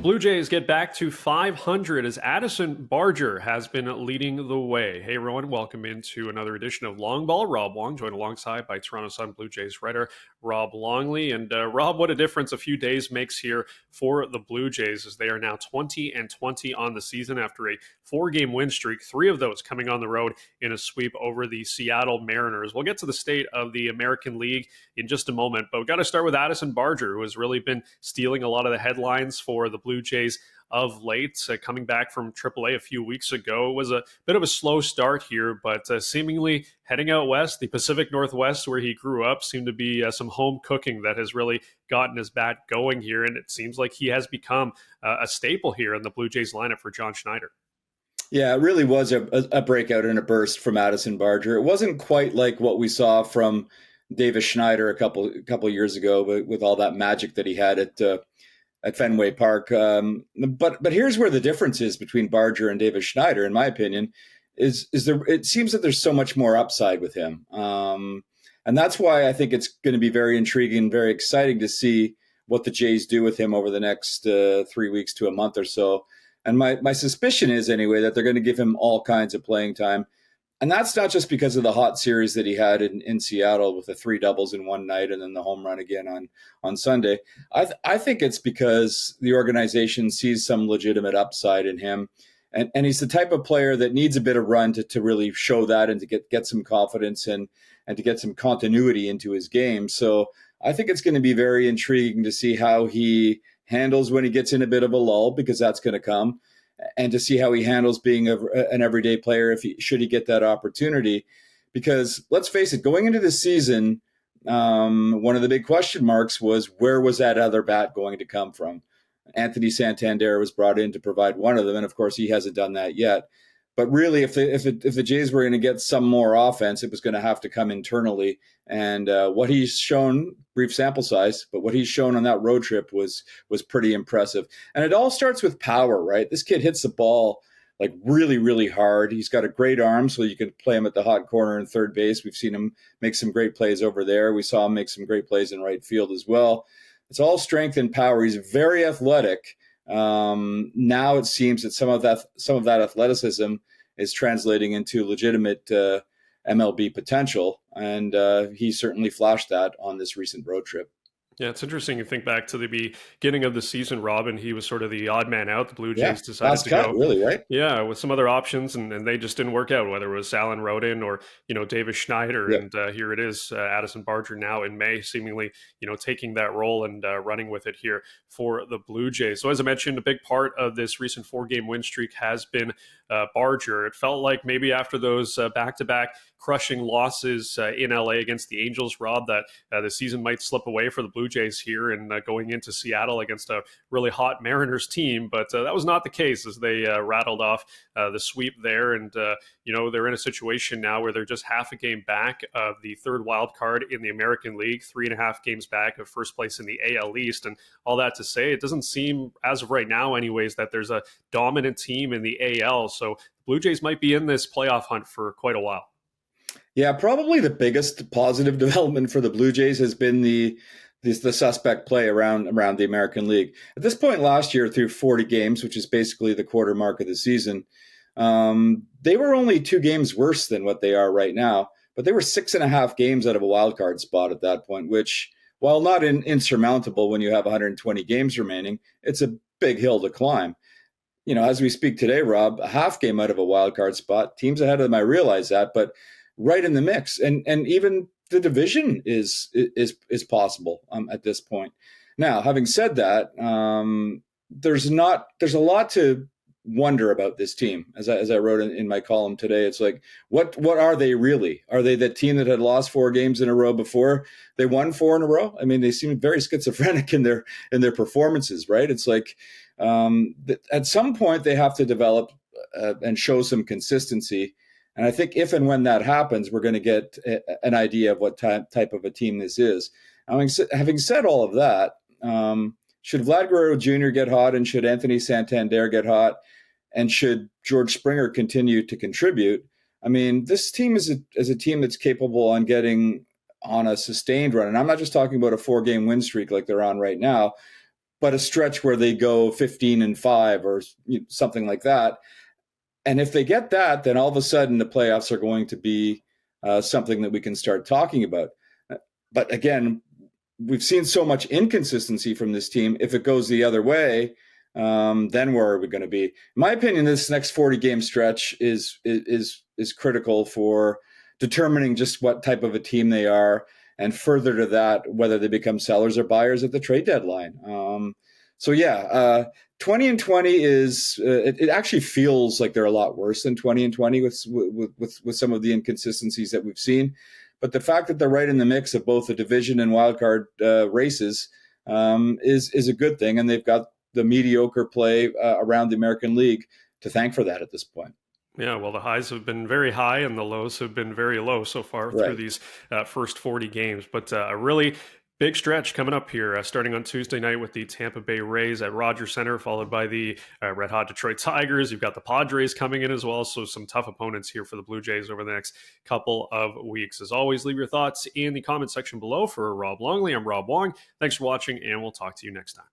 The Blue Jays get back to 500 as Addison Barger has been leading the way. Hey, everyone. Welcome into another edition of Long Ball. Rob Wong, joined alongside by Toronto Sun Blue Jays writer Rob Longley. And Rob, what a difference a few days makes here for the Blue Jays as they are now 20-20 on the season after a 4-game win streak, 3 of those coming on the road in a sweep over the Seattle Mariners. We'll get to the state of the American League in just a moment, but we've got to start with Addison Barger, who has really been stealing a lot of the headlines for the Blue Jays of late. Coming back from AAA a few weeks ago, it was a bit of a slow start here, but seemingly heading out west, the Pacific Northwest, where he grew up, seemed to be some home cooking that has really gotten his bat going here, and it seems like he has become a staple here in the Blue Jays lineup for John Schneider. Yeah, it really was a breakout and a burst from Addison Barger. It wasn't quite like what we saw from Davis Schneider a couple years ago, but with all that magic that he had at Fenway Park. But here's where the difference is between Barger and Davis Schneider, in my opinion, is there. It seems that there's so much more upside with him, and that's why I think it's going to be very intriguing, very exciting to see what the Jays do with him over the next 3 weeks to a month or so. And my suspicion is, anyway, that they're going to give him all kinds of playing time. And that's not just because of the hot series that he had in Seattle with the 3 doubles in one night and then the home run again on Sunday. I think it's because the organization sees some legitimate upside in him. And he's the type of player that needs a bit of run to really show that and to get some confidence and to get some continuity into his game. So I think it's going to be very intriguing to see how he handles when he gets in a bit of a lull, because that's going to come, and to see how he handles being an everyday player should he get that opportunity. Because let's face it, going into the season, one of the big question marks was, where was that other bat going to come from? Anthony Santander was brought in to provide one of them, and of course he hasn't done that yet. But really, if the Jays were going to get some more offense, it was going to have to come internally. And what he's shown, brief sample size, but what he's shown on that road trip was pretty impressive. And it all starts with power, right? This kid hits the ball like really, really hard. He's got a great arm, so you can play him at the hot corner and third base. We've seen him make some great plays over there. We saw him make some great plays in right field as well. It's all strength and power. He's very athletic. Now it seems that some of that athleticism is translating into legitimate MLB potential, and he certainly flashed that on this recent road trip. Yeah, it's interesting. You think back to the beginning of the season, Robin, he was sort of the odd man out. The Blue Jays decided to go. Really, right? Yeah, with some other options, and they just didn't work out, whether it was Alan Rodin or, Davis Schneider. Yeah. And here it is, Addison Barger now in May, seemingly, taking that role and running with it here for the Blue Jays. So as I mentioned, a big part of this recent 4-game win streak has been Barger. It felt like maybe after those back-to-back crushing losses in LA against the Angels, Rob, that the season might slip away for the Blue Jays here and going into Seattle against a really hot Mariners team. But that was not the case as they rattled off the sweep there. And, they're in a situation now where they're just half a game back of the third wild card in the American League, 3.5 games back of first place in the AL East. And all that to say, it doesn't seem, as of right now anyways, that there's a dominant team in the AL. So the Blue Jays might be in this playoff hunt for quite a while. Yeah, probably the biggest positive development for the Blue Jays has been the suspect play around the American League. At this point last year, through 40 games, which is basically the quarter mark of the season, they were only 2 games worse than what they are right now, but they were 6.5 games out of a wild card spot at that point, which, while not insurmountable when you have 120 games remaining, it's a big hill to climb. As we speak today, Rob, a half game out of a wild card spot, teams ahead of them, I realize that, but right in the mix. And even the division is possible at this point. Now, having said that, there's a lot to wonder about this team. As I wrote in my column today, it's like, what are they really? Are they the team that had lost 4 games in a row before they won 4 in a row? I mean, they seem very schizophrenic in their performances, right? It's like at some point they have to develop and show some consistency. And I think if and when that happens, we're going to get an idea of what type of a team this is. Having said all of that, should Vlad Guerrero Jr. get hot, and should Anthony Santander get hot, and should George Springer continue to contribute? I mean, this team is a team that's capable on getting on a sustained run. And I'm not just talking about a 4-game win streak like they're on right now, but a stretch where they go 15-5 or something like that. And if they get that, then all of a sudden the playoffs are going to be something that we can start talking about. But again, we've seen so much inconsistency from this team. If it goes the other way, then where are we going to be? In my opinion, this next 40-game stretch is critical for determining just what type of a team they are, and further to that, whether they become sellers or buyers at the trade deadline. 20-20 is it actually feels like they're a lot worse than 20-20 with some of the inconsistencies that we've seen. But the fact that they're right in the mix of both the division and wildcard races is a good thing, and they've got the mediocre play around the American League to thank for that at this point. Yeah, well, the highs have been very high and the lows have been very low so far through these first 40 games. But a really big stretch coming up here, starting on Tuesday night with the Tampa Bay Rays at Rogers Center, followed by the Red Hot Detroit Tigers. You've got the Padres coming in as well, so some tough opponents here for the Blue Jays over the next couple of weeks. As always, leave your thoughts in the comment section below. For Rob Longley, I'm Rob Wong. Thanks for watching, and we'll talk to you next time.